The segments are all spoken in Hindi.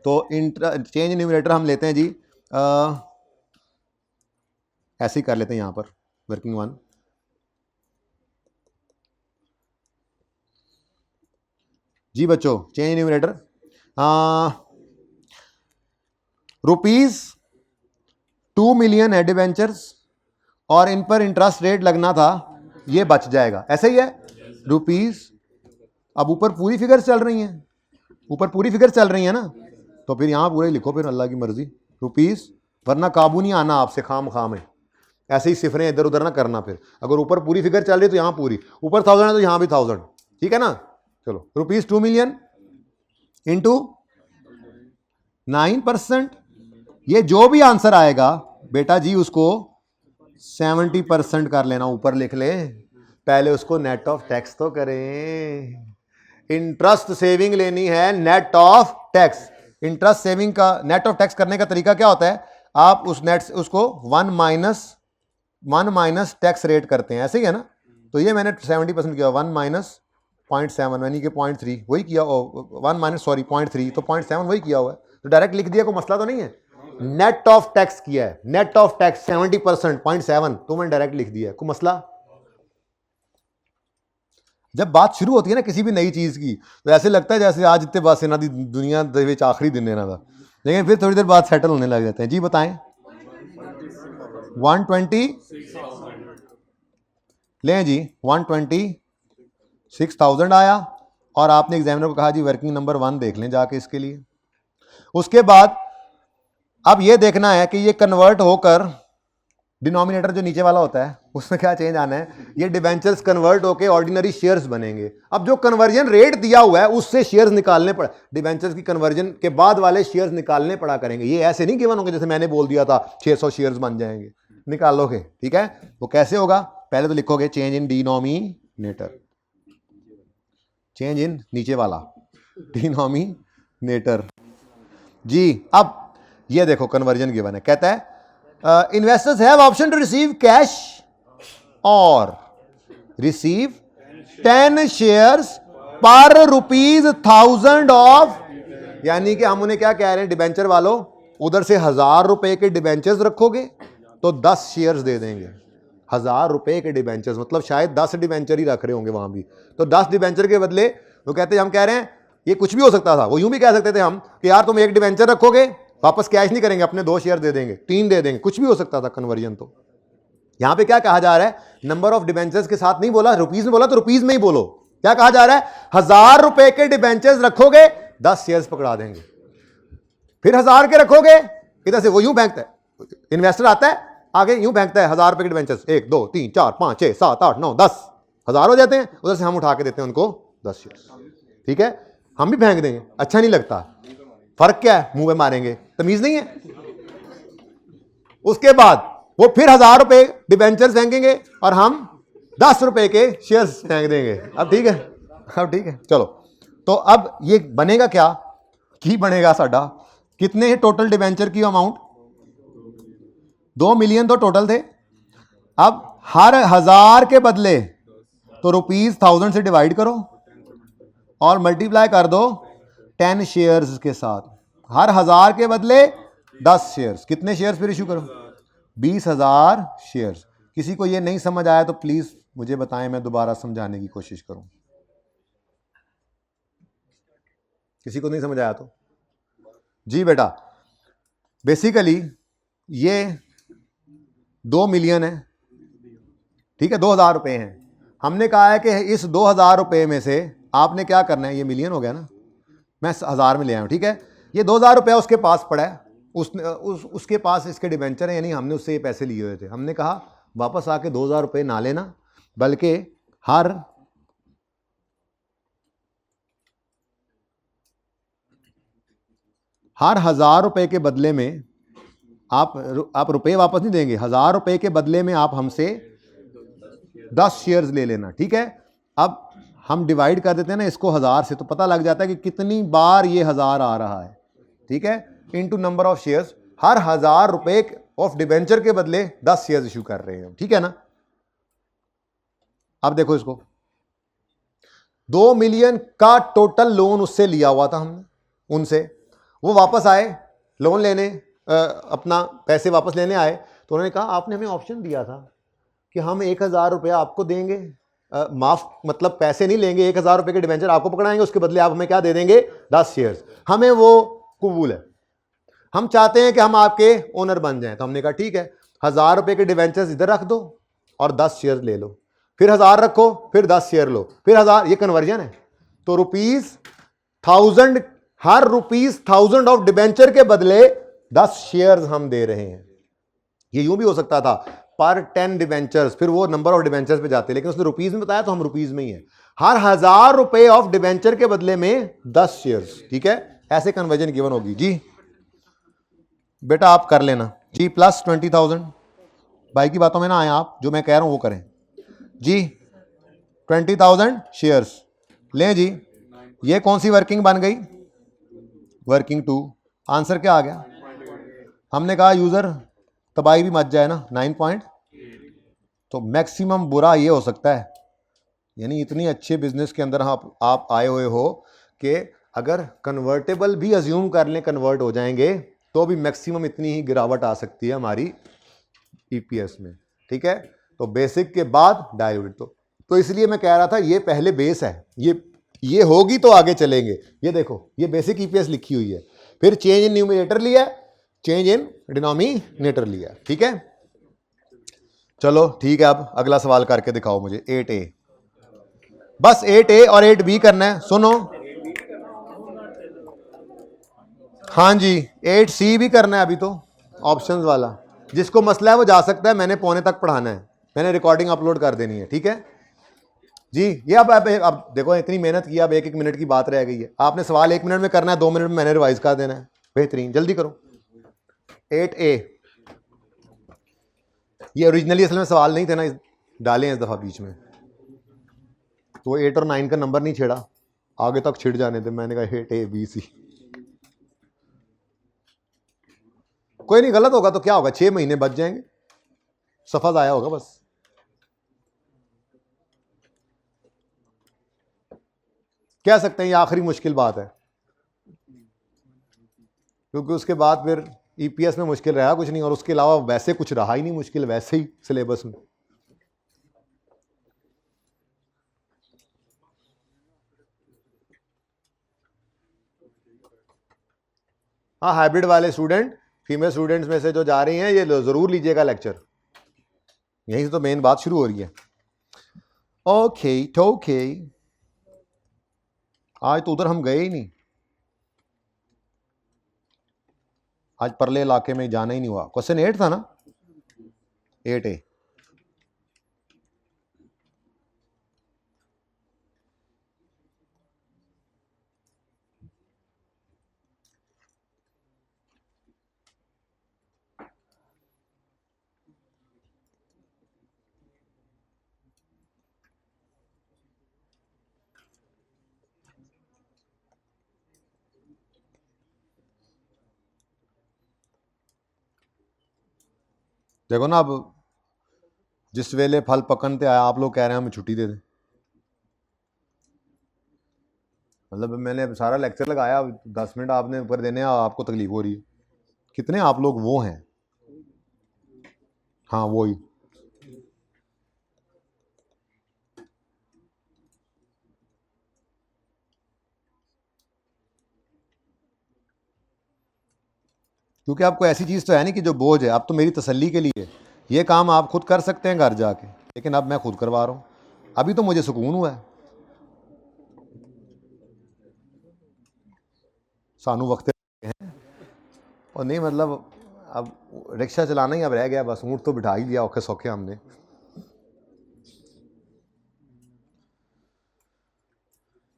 तो चेंज न्यूमरेटर हम लेते हैं जी, ऐसे ही कर लेते हैं यहाँ पर वर्किंग वन। जी बच्चों, चेंज न्यूमरेटर ₹2 मिलियन है डिवेंचर्स और इन पर इंटरेस्ट रेट लगना था, ये बच जाएगा, ऐसे ही है रुपीज। अब ऊपर पूरी फिगर चल रही हैं, ऊपर पूरी फिगर चल रही है ना, तो फिर यहां पूरे लिखो, फिर अल्लाह की मर्जी रुपीज, वरना काबू नहीं आना आपसे खाम में, ऐसे ही सिफरें इधर उधर ना करना। फिर अगर ऊपर पूरी फिगर चल रही है तो यहां पूरी, ऊपर 1000 है तो यहां भी 1000, ठीक है ना। चलो ₹2 मिलियन इंटू 9%, ये जो भी आंसर आएगा बेटा जी उसको 70% कर लेना, ऊपर लिख ले, पहले उसको नेट ऑफ टैक्स तो करें। इंटरेस्ट सेविंग लेनी है net of tax. Interest saving का नेट ऑफ टैक्स करने का तरीका क्या होता है, आप उस नेट उसको 1 माइनस टैक्स रेट करते हैं, ऐसे ही है ना। तो ये मैंने 70% किया, 1 माइनस 0.7 यानी कि 0.3 वही किया, 1 माइनस 0.3 तो 0.7 वही किया हुआ है, तो डायरेक्ट लिख दिया, कोई मसला तो नहीं है। नेट ऑफ टैक्स किया है, नेट ऑफ टैक्स 70% 0.7 तो मैंने डायरेक्ट लिख दिया, कोई मसला। जब बात शुरू होती है ना किसी भी नई चीज की, तो ऐसे लगता है जैसे आज इतने बस इन्हों की दुनिया के आखिरी दिन इन्हों का, लेकिन फिर थोड़ी देर बाद सेटल होने लग जाते हैं। जी बताएं, 126 लें जी, 126,000 आया, और आपने एग्जामिनर को कहा जी वर्किंग नंबर 1 देख लें जाके इसके लिए। उसके बाद अब ये देखना है कि ये कन्वर्ट होकर डिनोमिनेटर जो नीचे वाला होता है उसमें क्या चेंज आना है, ये डिवेंचर्स कन्वर्ट होकर ऑर्डिनरी शेयर्स बनेंगे। अब जो कन्वर्जन रेट दिया हुआ है उससे शेयर्स निकालने पड़ा, डिवेंचर्स की कन्वर्जन के बाद वाले शेयर्स निकालने पड़ा करेंगे, ये ऐसे नहीं गिवन होंगे जैसे मैंने बोल दिया था 600 शेयर्स बन जाएंगे, निकालोगे, ठीक है। वो कैसे होगा, पहले तो लिखोगे change in denominator, change in नीचे वाला डिनोमिनेटर जी। अब ये देखो कन्वर्जन गिवन है, कहता है investors have option to receive cash और रिसीव 10 शेयर्स पर ₹1000 ऑफ, यानी कि हम उन्हें क्या कह रहे हैं डिबेंचर वालों, उधर से ₹1000 के डिबेंचर्स रखोगे तो 10 शेयर्स दे देंगे। ₹1000 के डिबेंचर्स मतलब शायद 10 डिबेंचर ही रख रहे होंगे वहां भी, तो 10 डिबेंचर के बदले वो कहते हैं, हम कह रहे हैं ये कुछ भी हो सकता था, वो यूं भी कह सकते थे हम कि यार तुम एक डिबेंचर रखोगे, वापस कैश नहीं करेंगे, अपने 2 शेयर दे देंगे, 3 दे देंगे, कुछ भी हो सकता था कन्वर्जन। तो यहां पे क्या कहा जा रहा है, नंबर ऑफ डिबेंचर्स के साथ नहीं बोला, रुपीज में बोला तो रुपीज में ही बोलो। क्या कहा जा रहा है, ₹1000 के डिबेंचर्स रखोगे 10 शेयर्स पकड़ा देंगे, फिर 1000 के रखोगे, इधर से वो यूं फेंकता है, इन्वेस्टर आता है आगे यूं फेंकता है ₹1000 के डिबेंचर्स, 1 2 3 4 5 6 7 8 9 10 1000 हो जाते हैं, उधर से हम उठा के देते हैं उनको 10 शेयर्स, ठीक है। हम भी फेंक देंगे, अच्छा नहीं लगता, फर्क क्या है, मुंह पे मारेंगे, तमीज नहीं है। उसके बाद वो फिर ₹1000 डिबेंचर्स फेंकेंगे और हम ₹10 के शेयर्स फेंक देंगे। अब ठीक है, अब ठीक है, चलो। तो अब ये बनेगा क्या, की बनेगा साडा, कितने है टोटल डिबेंचर की अमाउंट, 2 मिलियन तो टोटल थे। अब हर 1000 के बदले तो ₹1000 से डिवाइड करो और मल्टीप्लाई कर दो 10 शेयर्स के साथ, हर 1000 के बदले 10 शेयर्स, कितने शेयर्स फिर इशू करो, 20,000 शेयर्स। किसी को ये नहीं समझ आया तो प्लीज मुझे बताएं, मैं दोबारा समझाने की कोशिश करूं। किसी को नहीं समझ आया तो जी बेटा, बेसिकली ये 2 मिलियन है, ठीक है, ₹2000 हैं। हमने कहा है कि इस ₹2000 में से आपने क्या करना है, ये मिलियन हो गया ना, मैं 1000 में ले आया हूं, ठीक है। ये ₹2000 उसके पास पड़ा है, उसके पास इसके डिबेंचर है, यानी हमने उससे ये पैसे लिए हुए थे। हमने कहा वापस आके ₹2000 ना लेना, बल्कि हर ₹1000 के बदले में आप रुपए वापस नहीं देंगे, ₹1000 के बदले में आप हमसे 10 शेयर्स ले लेना, ठीक है। अब हम डिवाइड कर देते हैं ना इसको 1000 से, तो पता लग जाता है कि कितनी बार ये 1000 आ रहा है, ठीक है, into number of shares. Her ₹1000 of debenture के बदले 10 शेयर्स इशू कर रहे हैं, ठीक है ना। अब देखो इसको, 2 मिलियन का टोटल लोन उससे लिया हुआ था हमने उनसे, वो वापस आए लोन लेने, अपना पैसे वापस लेने आए, तो उन्होंने कहा आपने हमें ऑप्शन दिया था कि हम 1,000 रुपया आपको देंगे, माफ मतलब पैसे नहीं लेंगे, 1,000 रुपये के डिवेंचर आपको पकड़ाएंगे, उसके बदले आप हमें क्या दे देंगे, 10 शेयर्स। हमें वो कबूल है, हम चाहते हैं कि हम आपके ओनर बन जाएं। तो हमने कहा ठीक है, 1,000 रुपये के डिवेंचर्स इधर रख दो और 10 शेयर ले लो, फिर 1,000 रखो, फिर 10 शेयर लो, फिर 1,000। ये कन्वर्जन है। तो ₹1,000, हर ₹1,000 ऑफ डिवेंचर के बदले 10 शेयर्स हम दे रहे हैं। ये यूं भी हो सकता था पर 10 डिवेंचर्स, फिर वो नंबर ऑफ डिवेंचर्स पे जाते, लेकिन उसने रुपीज में बताया तो हम रुपीज में ही है। हर 1,000 रुपए ऑफ डिवेंचर के बदले में 10 शेयर्स। ठीक है, ऐसे कन्वर्जन गिवन होगी जी। बेटा आप कर लेना जी, प्लस 20,000। भाई की बातों में ना आए आप, जो मैं कह रहा हूं वो करें जी। 20,000 शेयर्स लें जी। ये कौन सी वर्किंग बन गई, वर्किंग 2। आंसर क्या आ गया, हमने कहा यूजर तबाही भी मच जाए ना, 9 तो मैक्सिमम बुरा ये हो सकता है, यानी इतनी अच्छे बिजनेस के अंदर आप आए हुए हो कि अगर कन्वर्टेबल भी अज्यूम कर लें कन्वर्ट हो जाएंगे तो भी मैक्सिमम इतनी ही गिरावट आ सकती है हमारी ईपीएस में। ठीक है, तो बेसिक के बाद डाइल्यूटेड। तो इसलिए मैं कह रहा था ये पहले बेस है, ये होगी तो आगे चलेंगे। ये देखो ये बेसिक ईपीएस लिखी हुई है, फिर चेंज इन न्यूमरेटर लिया, चेंज इन डिनोमिनेटर लिया। ठीक है, चलो ठीक है, अब अगला सवाल करके दिखाओ मुझे 8A। बस 8A और 8B करना है। सुनो, हाँ जी 8C भी करना है अभी तो, ऑप्शंस वाला। जिसको मसला है वो जा सकता है, मैंने पौने तक पढ़ाना है, मैंने रिकॉर्डिंग अपलोड कर देनी है। ठीक है जी। ये अब देखो इतनी मेहनत की, अब 1-1 मिनट की बात रह गई है। आपने सवाल 1 मिनट में करना है, 2 मिनट में मैंने रिवाइज कर देना है। बेहतरीन, जल्दी करो। 8A, ये ओरिजिनली असल में सवाल नहीं थे ना, डाले हैं इस दफा बीच में, तो 8 और 9 का नंबर नहीं छेड़ा, आगे तक छिड़ जाने थे। मैंने कहा 8ABC। कोई नहीं, गलत होगा तो क्या होगा, 6 महीने बच जाएंगे, सफा आया होगा बस। कह सकते हैं ये आखिरी मुश्किल बात है, क्योंकि उसके बाद फिर ईपीएस में मुश्किल रहा कुछ नहीं, और उसके अलावा वैसे कुछ रहा ही नहीं मुश्किल, वैसे ही सिलेबस में। हाँ, हाइब्रिड वाले स्टूडेंट, फीमेल स्टूडेंट्स में से जो जा रही हैं, ये जरूर लीजिएगा लेक्चर, यहीं से तो मेन बात शुरू हो रही है। ओके, आज तो उधर हम गए ही नहीं, आज परले इलाके में जाना ही नहीं हुआ। क्वेश्चन 8 था ना, 8A। देखो ना, अब जिस वेले फल पकनते आया, आप लोग कह रहे हैं हमें छुट्टी दे दें। मतलब मैंने सारा लेक्चर लगाया, 10 मिनट आपने ऊपर देने, आपको तकलीफ हो रही है। कितने आप लोग वो हैं, हाँ वो ही। क्योंकि आपको ऐसी चीज तो है नहीं कि जो बोझ है, अब तो मेरी तसल्ली के लिए ये काम आप खुद कर सकते हैं घर जाके, लेकिन अब मैं खुद करवा रहा हूं। अभी तो मुझे सुकून हुआ है, सानू वक्त हैं और नहीं, मतलब अब रिक्शा चलाना ही अब रह गया बस, ऊँट तो बिठा ही लिया औखे सौखे हमने।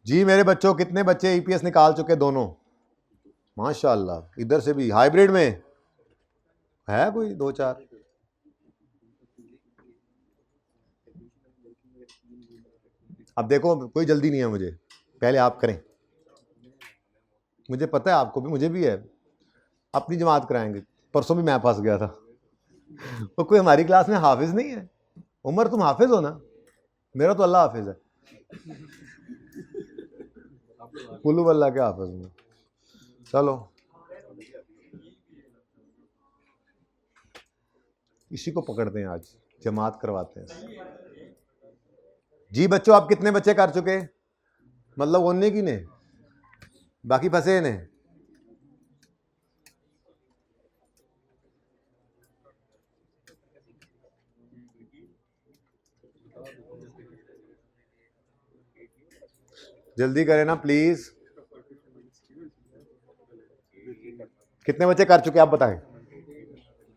जी मेरे बच्चों, कितने बच्चे ईपीएस निकाल चुके दोनों, माशाल्लाह। इधर से भी हाइब्रिड में है कोई 2-4। अब देखो कोई जल्दी नहीं है मुझे, पहले आप करें, मुझे पता है आपको भी, मुझे भी है। अपनी जमात कराएंगे, परसों भी मैं फंस गया था। वो कोई हमारी क्लास में हाफिज नहीं है। उमर तुम हाफिज हो ना, मेरा तो अल्लाह हाफिज है, कुल्लू अल्लाह के हाफिज में। चलो इसी को पकड़ते हैं, आज जमात करवाते हैं। जी बच्चों, आप कितने बच्चे कर चुके? मतलब उन्ने की ने, बाकी फंसे ने। जल्दी करें ना प्लीज। कितने बच्चे कर चुके आप बताएं?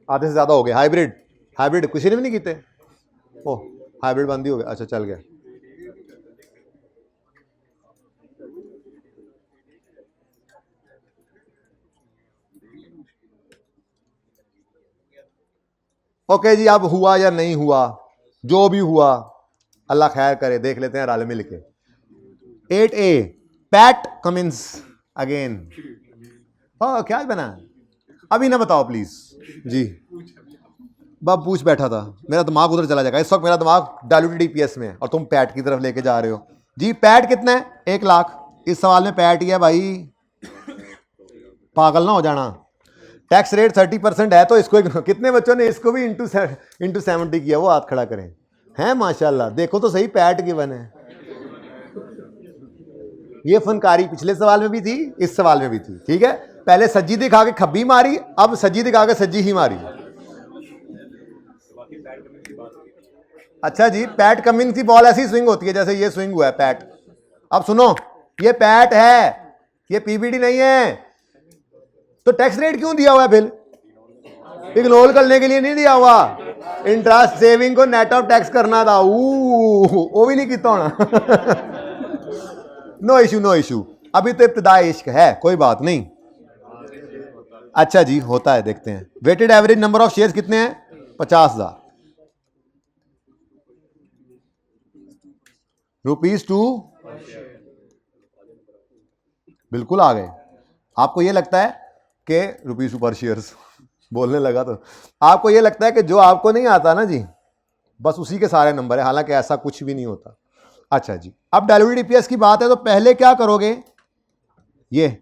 आधे से ज्यादा हो गए। हाइब्रिड, हाइब्रिड किसी ने भी नहीं कीते? ओह, हाइब्रिड बंद ही हो गया। अच्छा, चल गया। ओके जी, अब हुआ या नहीं हुआ, जो भी हुआ अल्लाह खैर करे, देख लेते हैं राले मिल के। 8A, PAT Cummins again. क्या बना? अभी ना बताओ प्लीज जी। बाप पूछ बैठा था, मेरा दिमाग उधर चला जाएगा। इस वक्त मेरा दिमाग डायल्यूटेड ईपीएस में है और तुम पैट की तरफ लेके जा रहे हो जी। पैट कितना है? 1 लाख। इस सवाल में पैट ही है भाई, पागल ना हो जाना। टैक्स रेट 30% है, तो इसको कितने बच्चों ने इसको भी इंटू 70 किया? वो हाथ खड़ा करें। हैं माशाल्लाह, देखो तो सही, पैट गिवन है। ये फनकारी पिछले सवाल में भी थी, इस सवाल में भी थी। ठीक है, पहले सज्जी दिखा के खब्बी मारी, अब सज्जी दिखा के सज्जी ही मारी। अच्छा जी, पैट कमिंग की बॉल ऐसी स्विंग होती है जैसे ये स्विंग हुआ है पैट। अब सुनो, ये पैट है, ये पीबीडी नहीं है। तो टैक्स रेट क्यों दिया हुआ है फिर? इग्नोर करने के लिए नहीं दिया हुआ। इंटरेस्ट सेविंग को नेट ऑफ टैक्स करना था। वो भी नहीं किया होना। No issue, no issue. अभी तो इब्तिदाई इश्क है, कोई बात नहीं। अच्छा जी, होता है, देखते हैं। Weighted average number of shares कितने हैं? 50,000 ₹2। बिल्कुल आ गए। आपको यह लगता है कि ₹2 पर शेयर्स बोलने लगा तो आपको यह लगता है कि जो आपको नहीं आता ना जी, बस उसी के सारे नंबर है, हालांकि ऐसा कुछ भी नहीं होता। अच्छा जी, अब डायल्यूटेड ईपीएस की बात है तो पहले क्या करोगे? ये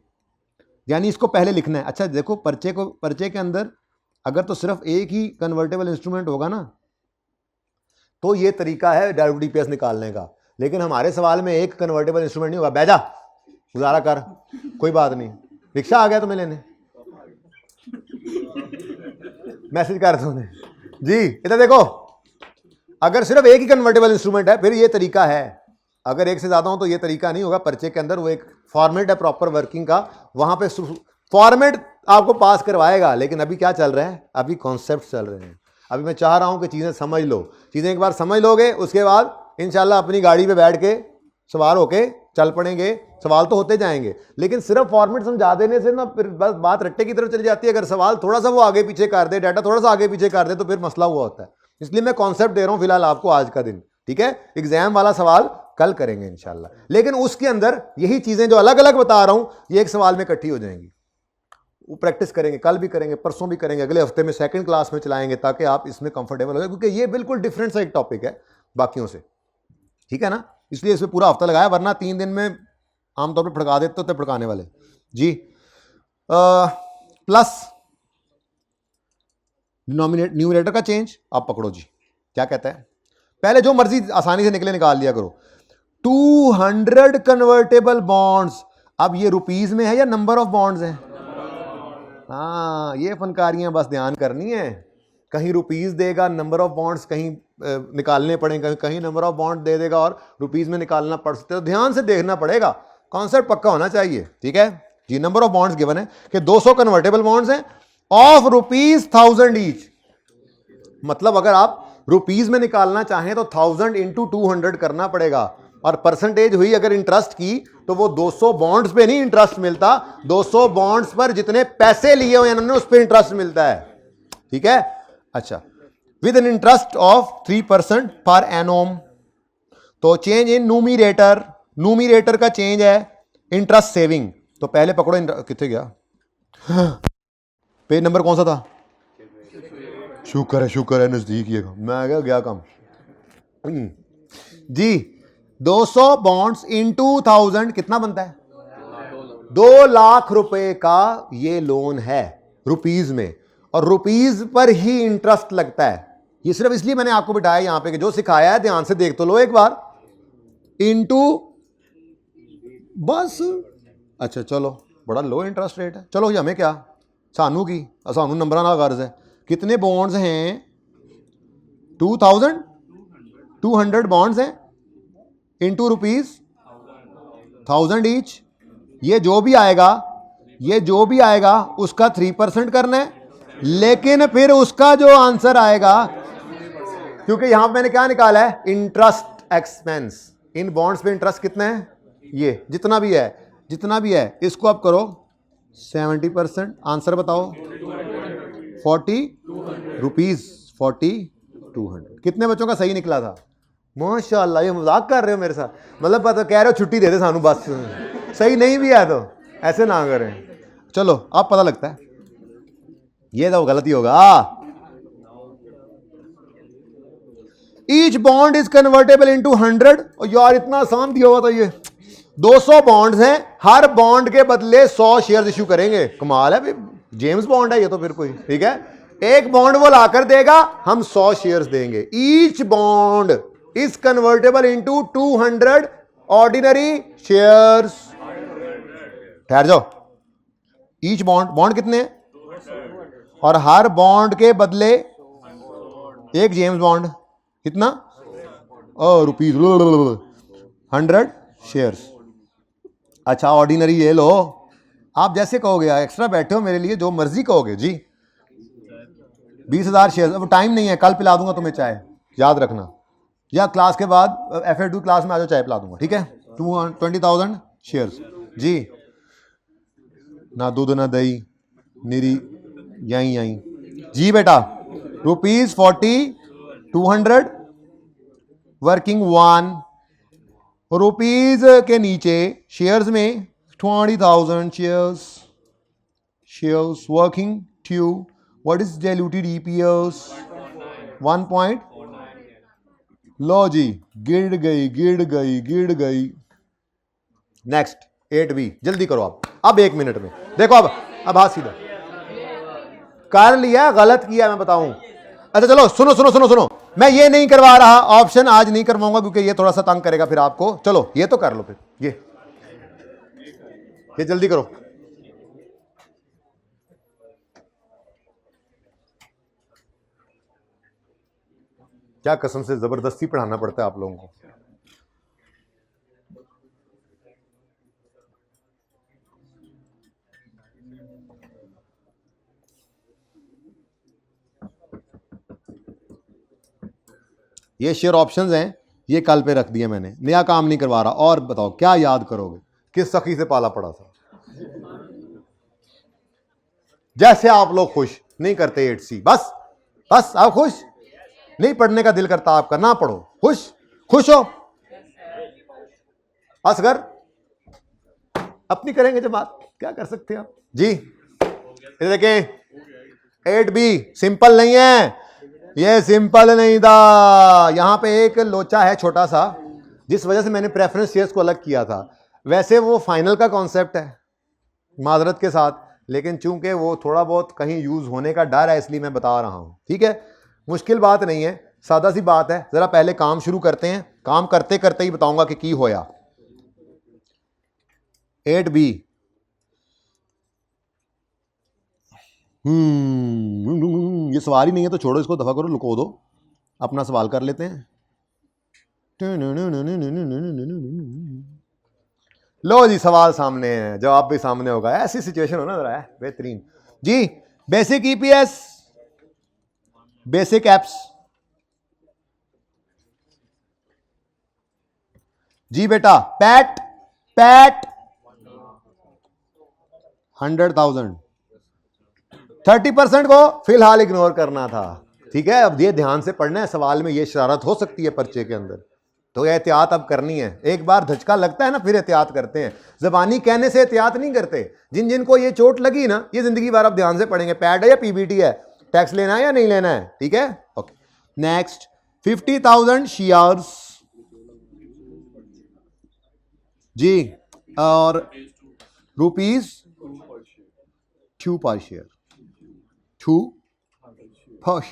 यानी इसको पहले लिखना है। अच्छा देखो, पर्चे के अंदर अगर तो सिर्फ एक ही कन्वर्टेबल इंस्ट्रूमेंट होगा ना, तो ये तरीका है डायल्यूटेड ईपीएस निकालने का। लेकिन हमारे सवाल में एक कन्वर्टेबल इंस्ट्रूमेंट नहीं होगा। बैजा, गुजारा कर, कोई बात नहीं, रिक्शा आ गया तुम्हें लेने, मैसेज कर दो जी। इधर देखो, अगर सिर्फ एक ही कन्वर्टेबल इंस्ट्रूमेंट है फिर ये तरीका है। अगर एक से ज्यादा हो तो ये तरीका नहीं होगा। पर्चे के अंदर वो एक फॉर्मेट है प्रॉपर वर्किंग का, वहां पे फॉर्मेट आपको पास करवाएगा। लेकिन अभी क्या चल रहा है? अभी कॉन्सेप्ट चल रहे हैं। अभी मैं चाह रहा हूं कि चीजें समझ लो। चीजें एक बार समझ लोगे, उसके बाद इंशाल्लाह अपनी गाड़ी पे बैठ के सवार होके चल पड़ेंगे। सवाल तो होते जाएंगे, लेकिन सिर्फ फॉर्मेट समझा देने से ना फिर बस बात रट्टे की तरफ चली जाती है। अगर सवाल थोड़ा सा वो आगे पीछे कर दे, डाटा थोड़ा सा आगे पीछे कर दे, तो फिर मसला हुआ होता है। इसलिए मैं कॉन्सेप्ट दे रहा हूं फिलहाल आपको आज का दिन। ठीक है, एग्जाम वाला सवाल कल करेंगे इंशाल्लाह, लेकिन उसके अंदर यही चीजें जो अलग अलग बता रहा हूं ये एक सवाल में इकट्ठी हो जाएंगी। वो प्रैक्टिस करेंगे, कल भी करेंगे, परसों भी करेंगे, अगले हफ्ते में सेकंड क्लास में चलाएंगे, ताकि आप इसमें कंफर्टेबल हो जाए, क्योंकि ये बिल्कुल डिफरेंट सा एक टॉपिक है बाकियों से। ठीक है ना, इसलिए इसमें पूरा हफ्ता लगाया, वरना 3 दिन में आमतौर पर फड़का देते होते फड़काने वाले जी। प्लस न्यूमरेटर का चेंज आप पकड़ो जी, क्या कहता है? पहले जो मर्जी आसानी से निकले निकाल लिया करो। 200 कन्वर्टेबल बॉन्ड्स। अब ये रुपीज में है या नंबर ऑफ बॉन्ड्स हैं? हाँ, ये फनकारियां बस ध्यान करनी है। कहीं रुपीज देगा, नंबर ऑफ बॉन्ड्स कहीं निकालने पड़ेंगे, कहीं नंबर ऑफ बॉन्ड दे देगा और रुपीज में निकालना पड़ सकता है। तो ध्यान से देखना पड़ेगा, कॉन्सेप्ट पक्का होना चाहिए। ठीक है जी। नंबर ऑफ बॉन्ड्स गिवन है कि 200 कन्वर्टेबल बॉन्ड्स हैं ऑफ ₹1000 ईच। मतलब अगर आप रुपीज में निकालना चाहें तो 1000 इंटू 200 करना पड़ेगा। और परसेंटेज हुई अगर इंटरेस्ट की, तो वो 200 बॉन्ड्स पे नहीं इंटरेस्ट मिलता, 200 बॉन्ड्स पर जितने पैसे लिए हुए उन्होंने उस पर इंटरेस्ट मिलता है। ठीक है। अच्छा, विद एन इंटरेस्ट ऑफ 3% पर एनोम। तो चेंज इन न्यूमिरेटर, न्यूमिरेटर का चेंज है इंटरेस्ट सेविंग। तो पहले पकड़ो, कितने गया पेज नंबर कौन सा था? शुक्र है नजदीक ये, मैं गया कम जी। 200 बॉन्ड्स इंटू 1000 कितना बनता है? 2 लाख रुपए का ये लोन है रुपीज में, और रुपीज पर ही इंटरेस्ट लगता है। ये सिर्फ इसलिए मैंने आपको बिठाया यहां पे कि जो सिखाया है ध्यान से देख तो लो एक बार, इनटू बस। अच्छा चलो, बड़ा लो इंटरेस्ट रेट है। चलो ये हमें क्या, सानू की सानू नंबर ना गर्ज है। कितने बॉन्ड्स हैं? 200 बॉन्ड्स हैं इनटू रुपीज 1000 ईच। ये जो भी आएगा उसका 3% करना है, लेकिन फिर उसका जो आंसर आएगा, क्योंकि यहां पर मैंने क्या निकाला है, इंटरेस्ट एक्सपेंस। इन बॉन्ड्स पे इंटरेस्ट कितना है? ये जितना भी है इसको आप करो 70%। आंसर बताओ 40 रुपीज 4200। कितने बच्चों का सही निकला था? माशाल्लाह। ये मजाक कर रहे हो मेरे साथ? मतलब पता कह रहे हो छुट्टी दे दे सानू बस। सही नहीं भी है तो ऐसे ना करें। चलो अब पता लगता है, ये तो गलती होगा। Each bond is convertible into 100। यार इतना आसान दिया हुआ था ये। 200 बॉन्ड्स हैं, हर बॉन्ड के बदले 100 शेयर इश्यू करेंगे। कमाल है भाई, जेम्स बॉन्ड है ये तो फिर कोई। ठीक है, एक बॉन्ड वो लाकर देगा, हम 100 शेयर्स देंगे। Each bond is convertible into 200 ordinary shares. ठहर जाओ, ईच बॉन्ड कितने हैं? और हर बॉन्ड के बदले एक जेम्स बॉन्ड कितना? Rupees 100 shares. अच्छा ऑर्डिनरी ये लो, आप जैसे कहोगे, एक्स्ट्रा बैठे हो मेरे लिए, जो मर्जी कहोगे जी। 20,000 शेयर्स। अब टाइम नहीं है, कल पिला दूंगा तुम्हें चाय, याद रखना, या क्लास के बाद FA2 क्लास में आ जाओ, चाय पिला दूंगा। ठीक है, 20,000 शेयर्स जी। ना दूध ना दही, निरी यहीं जी बेटा। रुपीज 40 200 वर्किंग 1 रुपीज के नीचे शेयर्स में 20,000 shares working 2। What is diluted EPS? 1 लो जी, गिर गई। नेक्स्ट 8B, जल्दी करो आप, अब 1 मिनट में। देखो अब हाथ सीधा कर लिया, गलत किया मैं बताऊं। अच्छा चलो सुनो, मैं ये नहीं करवा रहा, ऑप्शन आज नहीं करवाऊंगा क्योंकि ये थोड़ा सा तंग करेगा फिर आपको। चलो ये तो कर लो फिर, ये जल्दी करो। क्या कसम से जबरदस्ती पढ़ाना पड़ता है आप लोगों को। ये शेयर ऑप्शंस हैं, ये कल पे रख दिए मैंने, नया काम नहीं करवा रहा। और बताओ क्या याद करोगे, किस सखी से पाला पड़ा था? जैसे आप लोग खुश नहीं करते 8C, बस आप खुश नहीं, पढ़ने का दिल करता आपका, ना पढ़ो, खुश हो। असगर अपनी करेंगे जब बात, क्या कर सकते हैं आप जी। ये देखें 8B सिंपल नहीं है, ये सिंपल नहीं था। यहां पे एक लोचा है छोटा सा, जिस वजह से मैंने प्रेफरेंस शेयर्स को अलग किया था। वैसे वो फाइनल का कॉन्सेप्ट है माजरत के साथ, लेकिन चूंकि वो थोड़ा बहुत कहीं यूज होने का डर है इसलिए मैं बता रहा हूं। ठीक है, मुश्किल बात नहीं है, सादा सी बात है। जरा पहले काम शुरू करते हैं, काम करते करते ही बताऊंगा कि की होया। 8B ये सवाल ही नहीं है तो छोड़ो इसको, दफा करो, लुको दो, अपना सवाल कर लेते हैं। लो जी, सवाल सामने है, जवाब भी सामने होगा। ऐसी सिचुएशन हो ना जरा, है बेहतरीन जी। बेसिक EPS, बेसिक एप्स जी बेटा। पैट 100,000, 30% को फिलहाल इग्नोर करना था। ठीक है, अब ये ध्यान से पढ़ना है, सवाल में ये शरारत हो सकती है पर्चे के अंदर, तो एहतियात अब करनी है। एक बार धचका लगता है ना, फिर एहतियात करते हैं। जबानी कहने से एहतियात नहीं करते। जिनको ये चोट लगी ना, ये जिंदगी भर आप ध्यान से पढ़ेंगे। पैड है या PBT है, टैक्स लेना है या नहीं लेना है। ठीक है, ओके। नेक्स्ट 50,000 शेयर्स जी, और रुपीज 2 पर शेयर, 2 फश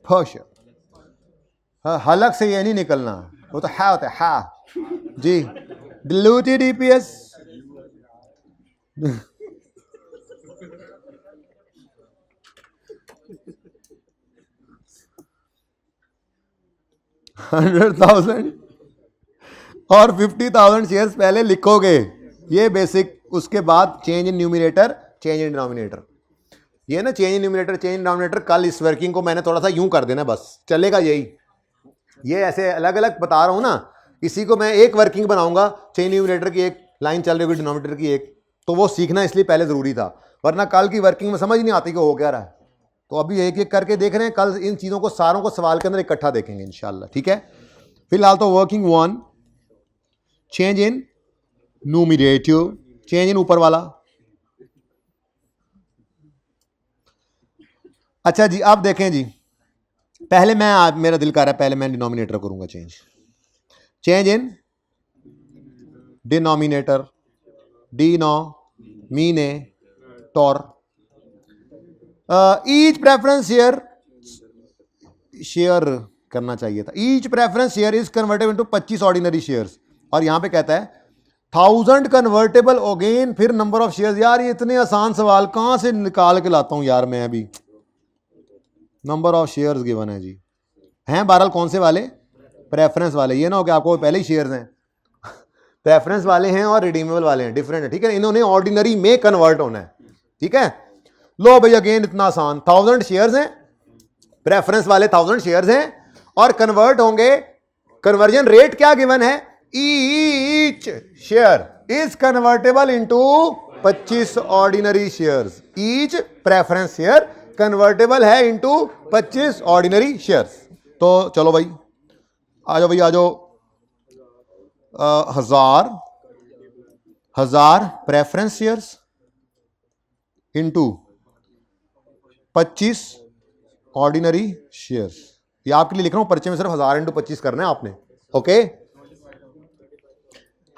फश, हलक से ये नहीं निकलना, वो तो है होता है हा जी। डिल्यूटेड ईपीएस 100,000 और 50,000 शेयर्स पहले लिखोगे, ये बेसिक। उसके बाद change in numerator, change in denominator. ये ना change in numerator, change in denominator, कल इस वर्किंग को मैंने थोड़ा सा यूं कर देना, बस चलेगा यही। ये ऐसे अलग अलग बता रहा हूं ना, इसी को मैं एक वर्किंग बनाऊंगा, चेंज न्यूमिनेटर की एक लाइन चल रही होगी, डिनोमिनेटर की एक, तो वो सीखना इसलिए पहले जरूरी था, वरना कल की वर्किंग में समझ नहीं आती कि हो क्या रहा है। तो अभी एक एक करके देख रहे हैं, कल इन चीज़ों को सारों को सवाल के अंदर इकट्ठा देखेंगे इंशाल्लाह, ठीक है। फिलहाल तो working 1, change in numerator, change in ऊपर वाला। अच्छा जी, अब देखें जी, पहले मैं, आज मेरा दिल कर रहा है पहले मैं डिनोमिनेटर करूंगा change, change in denominator, denominator, each preference share करना चाहिए था, each preference share is convertible into 25 ordinary shares, और यहां पे कहता है 1000 कन्वर्टेबल अगेन, फिर नंबर ऑफ शेयर्स। यार ये इतने आसान सवाल कहां से निकाल के लाता हूं यार मैं अभी। नंबर ऑफ शेयर्स गिवन है जी, हैं बहरहाल कौन से वाले, प्रेफरेंस वाले। ये ना हो कि आपको पहले ही शेयर्स हैं, प्रेफरेंस वाले हैं और रिडीमेबल वाले हैं, डिफरेंट है, ठीक है। इन्होंने ऑर्डिनरी में कन्वर्ट होना है, ठीक है। लो भाई अगेन इतना आसान, 1000 शेयर्स हैं, प्रेफरेंस वाले 1000 शेयर्स हैं, और कन्वर्ट होंगे, कन्वर्जन रेट क्या गिवन है, each share is convertible into 25 ordinary shares, each preference share convertible है इनटू 25 ऑर्डिनरी शेयर्स। तो चलो भाई आ जाओ भाई, आ जाओ। 1000 preference shares into 25 ordinary shares. ये आपके लिए लिख रहा हूं, पर्चे में सिर्फ 1000 इंटू 25 करना है आपने, ओके।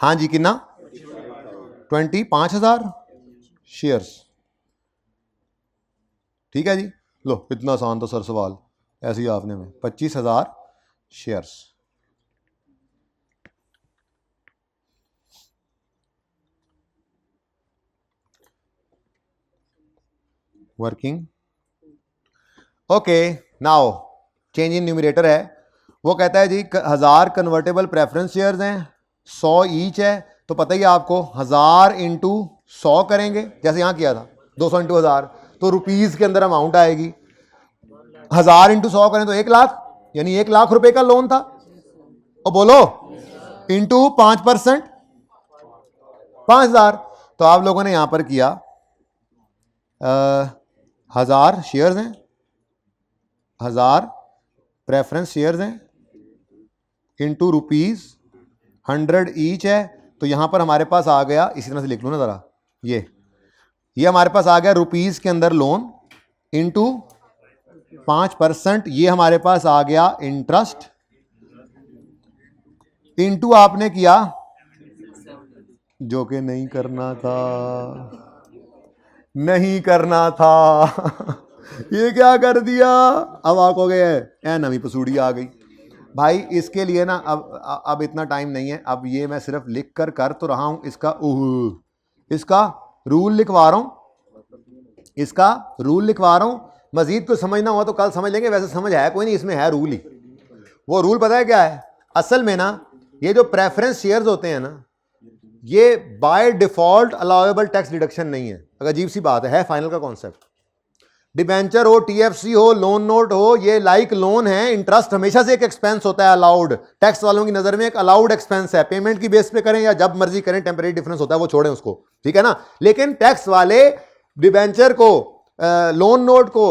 हाँ जी, कितना 25,000 शेयर्स, ठीक है जी। लो इतना आसान तो सर सवाल, ऐसे ही आपने में 25,000 shares. Working okay, now change in numerator है, वो कहता है जी 1000 कन्वर्टेबल प्रेफरेंस शेयर्स हैं, 100 ईच है, तो पता ही है आपको 1000 इंटू 100 करेंगे, जैसे यहां किया था 200 इंटू 1000, तो रुपीज के अंदर अमाउंट आएगी। 1000 इंटू 100 करें तो 1 लाख, यानी 1 लाख रुपए का लोन था, और बोलो इंटू 5%, 5,000। तो आप लोगों ने यहां पर किया 1000 शेयर्स हैं, 1000 प्रेफरेंस शेयर्स हैं, इंटू रुपीज 100 ईच है, तो यहां पर हमारे पास आ गया, इसी तरह से लिख लो ना जरा, ये हमारे पास आ गया रुपीज के अंदर लोन, इंटू 5%, ये हमारे पास आ गया इंटरेस्ट, इंटू आपने किया जो कि नहीं करना था, नहीं करना था ये क्या कर दिया, अब आप कहोगे ए नवी पसूड़ी आ गई भाई। इसके लिए ना अब इतना टाइम नहीं है, अब ये मैं सिर्फ लिख कर तो रहा हूं, इसका रूल लिखवा रहा हूं, इसका रूल लिखवा रहा हूं। मजीद को समझना हुआ तो कल समझ लेंगे, वैसे समझ है कोई नहीं, इसमें है रूल ही। वो रूल पता है क्या है, असल में ना ये जो प्रेफरेंस शेयर्स होते हैं ना, ये by default allowable tax deduction नहीं है। अजीब सी बात है फाइनल का कॉन्सेप्ट। डिबेंचर हो, टीएफसी हो, लोन नोट हो, ये लाइक लोन है। इंटरेस्ट हमेशा से एक एक्सपेंस होता है, अलाउड, टैक्स वालों की नजर में एक अलाउड एक्सपेंस है। पेमेंट की बेस पे करें या जब मर्जी करें, टेम्परेरी डिफरेंस होता है, वो छोड़ें उसको, ठीक है ना। लेकिन टैक्स वाले डिबेंचर को, लोन नोट को,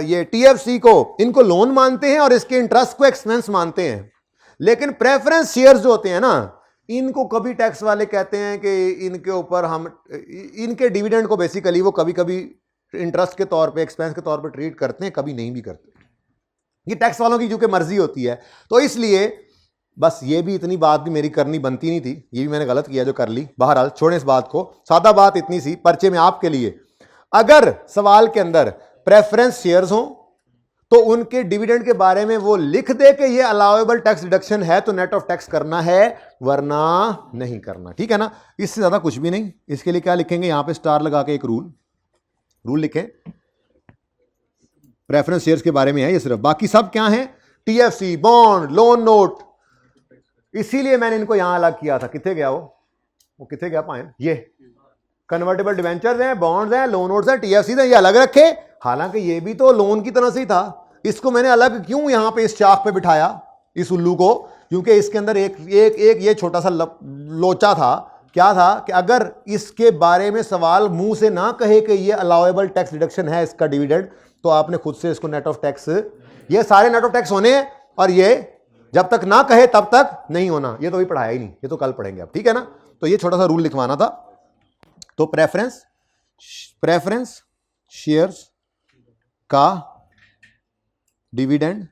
ये टीएफसी को, इनको लोन मानते हैं और इसके इंटरेस्ट को एक्सपेंस मानते हैं। लेकिन प्रेफरेंस शेयर्स जो होते हैं ना, इनको कभी टैक्स वाले कहते हैं कि इनके ऊपर हम, इनके डिविडेंड को बेसिकली वो कभी कभी इंटरेस्ट के तौर पे, एक्सपेंस के तौर पे ट्रीट करते हैं, कभी नहीं भी करते। ये टैक्स वालों की जो कि मर्जी होती है। तो इसलिए बस ये भी इतनी बात भी मेरी करनी बनती नहीं थी, ये भी मैंने गलत किया जो कर ली। बहरहाल छोड़ें इस बात को, सादा बात इतनी सी पर्चे में आपके लिए। अगर सवाल के अंदर प्रेफरेंस शेयर्स हों तो उनके डिविडेंड के बारे में वो लिख दे कि ये अलाउएबल टैक्स डिडक्शन है तो नेट ऑफ टैक्स करना है, वरना नहीं करना। ठीक है ना, इससे ज्यादा कुछ भी नहीं। इसके लिए क्या लिखेंगे, यहां पे स्टार लगा के एक रूल लिखें, प्रेफरेंस शेयर्स के बारे में है ये सिर्फ, बाकी सब क्या है, टीएफसी, बॉन्ड, लोन नोट। इसीलिए मैंने इनको यहां अलग किया था। कितने गया वो कितने गया पाए, ये कन्वर्टेबल डिवेंचर्स हैं, बॉन्ड्स हैं, लोन नोट्स हैं, टीएफसी हैं, ये अलग रखे। हालांकि ये भी तो लोन की तरह से ही था, इसको मैंने अलग क्यों यहां पे इस चाक पे बिठाया, इस उल्लू को, क्योंकि इसके अंदर एक ये छोटा सा लोचा था। क्या था कि अगर इसके बारे में सवाल मुंह से ना कहे कि ये अलाउएबल टैक्स डिडक्शन है इसका डिविडेंड, तो आपने खुद से इसको नेट ऑफ टैक्स, ये सारे नेट ऑफ टैक्स होने हैं और ये जब तक ना कहे तब तक नहीं होना। ये तो अभी पढ़ाया ही नहीं, ये तो कल पढ़ेंगे आप। ठीक है ना, तो ये छोटा सा रूल लिखवाना था। तो प्रेफरेंस शेयर्स का डिविडेंड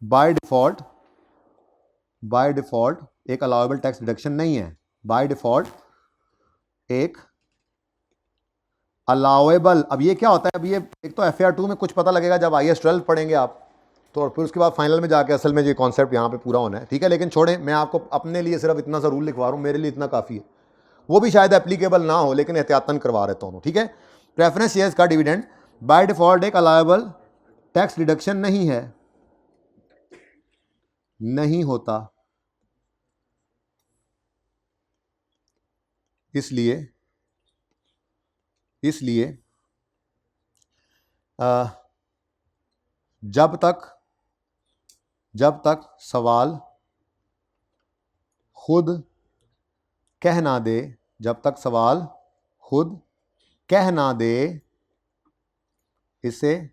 बाय डिफॉल्ट एक अलाउएबल टैक्स डिडक्शन नहीं है। बाय डिफॉल्ट एक अलाउएबल, अब ये क्या होता है, अब ये एक तो FAR2 में कुछ पता लगेगा जब IAS 12 पढ़ेंगे आप, तो फिर उसके बाद फाइनल में जाके असल में ये कॉन्सेप्ट यहाँ पे पूरा होना है। ठीक है, लेकिन छोड़ें, मैं आपको अपने लिए सिर्फ इतना सा रूल लिखवा रहा हूँ, मेरे लिए इतना काफ़ी है। वो भी शायद एप्लीकेबल ना हो, लेकिन एहतियातन करवा रहता हूँ। ठीक है, प्रेफरेंस शेयर्स का डिविडेंड बाय डिफॉल्ट एक अलाउएबल टैक्स डिडक्शन नहीं है, नहीं होता। इसलिए जब तक सवाल खुद कह ना दे, जब तक सवाल खुद कह ना दे, इसे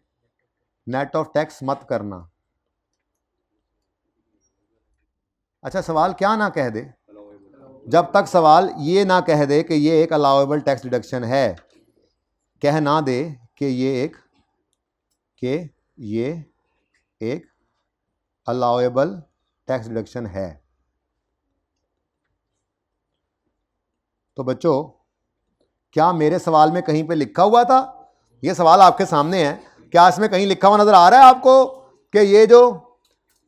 नेट ऑफ टैक्स मत करना। अच्छा, सवाल क्या ना कह दे, जब तक सवाल ये ना कह दे कि ये एक अलाउएबल टैक्स डिडक्शन है, कह ना दे कि ये एक अलाउएबल टैक्स डिडक्शन है। तो बच्चों, क्या मेरे सवाल में कहीं पे लिखा हुआ था, ये सवाल आपके सामने है, क्या इसमें कहीं लिखा हुआ नजर आ रहा है आपको कि ये जो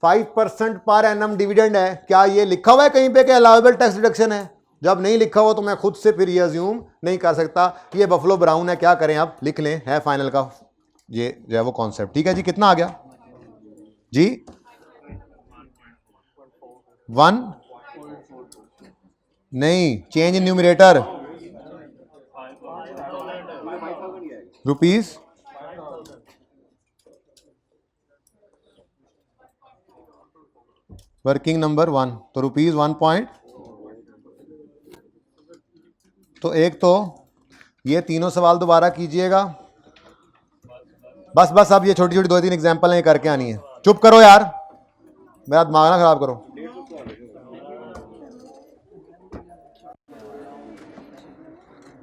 5% पर एनम डिविडेंड है, क्या ये लिखा हुआ है कहीं पे कि अलाउएबल टैक्स डिडक्शन है? जब नहीं लिखा हुआ तो मैं खुद से फिर ये अज्यूम नहीं कर सकता। ये बफलो ब्राउन है, क्या करें, आप लिख लें, है फाइनल का ये जो है वो कॉन्सेप्ट। ठीक है जी, कितना आ गया जी? 1 नहीं, change in numerator rupees, working number 1, तो रुपीज 1 पॉइंट। तो एक तो ये तीनों सवाल दोबारा कीजिएगा। बस अब ये छोटी छोटी 2-3 एग्जांपल हैं, करके आनी है। चुप करो यार, मेरा दिमाग ना खराब करो।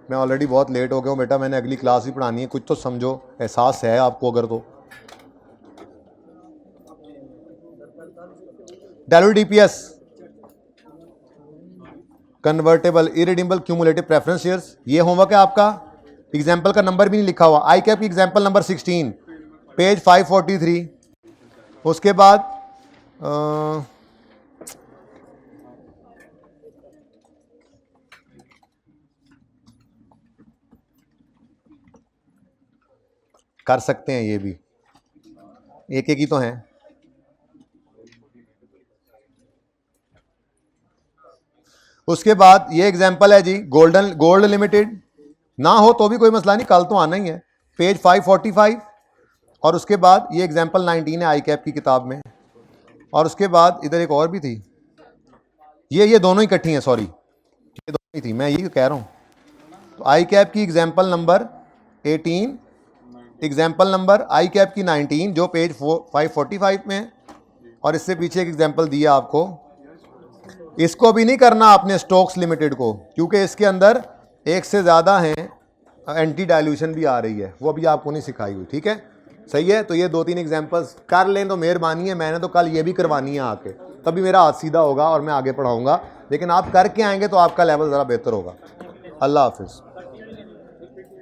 मैं ऑलरेडी बहुत लेट हो गया हूँ बेटा, मैंने अगली क्लास भी पढ़ानी है, कुछ तो समझो, एहसास है आपको अगर तो। Diluted DPS, convertible irredeemable cumulative preference shares, ये होमवर्क है आपका। एग्जाम्पल का नंबर भी नहीं लिखा हुआ। आई कैप की एग्जाम्पल नंबर 16, पेज 543। उसके बाद कर सकते हैं, ये भी एक ही तो हैं। उसके बाद ये एग्जाम्पल है जी, गोल्ड लिमिटेड, ना हो तो भी कोई मसला नहीं, कल तो आना ही है, पेज 545। और उसके बाद ये एग्जाम्पल 19 है आई कैप की किताब में। और उसके बाद इधर एक और भी थी, ये दोनों ही इकट्ठी हैं, सॉरी ये दोनों ही थी, मैं यही कह रहा हूँ। तो आई कैप की एग्जाम्पल नंबर 18, एग्जाम्पल नंबर आई कैप की 19 जो पेज 545 में है। और इससे पीछे एक एग्जाम्पल दिया आपको, इसको भी नहीं करना आपने स्टोक्स लिमिटेड को, क्योंकि इसके अंदर एक से ज़्यादा हैं, एंटी डाइल्यूशन भी आ रही है, वो अभी आपको नहीं सिखाई हुई। ठीक है, सही है। तो ये 2-3 एग्जांपल्स कर लें तो मेहरबानी है, मैंने तो कल ये भी करवानी है आके, तभी मेरा हाथ सीधा होगा और मैं आगे पढ़ाऊँगा। लेकिन आप करके आएंगे तो आपका लेवल ज़रा बेहतर होगा। अल्लाह हाफिज़।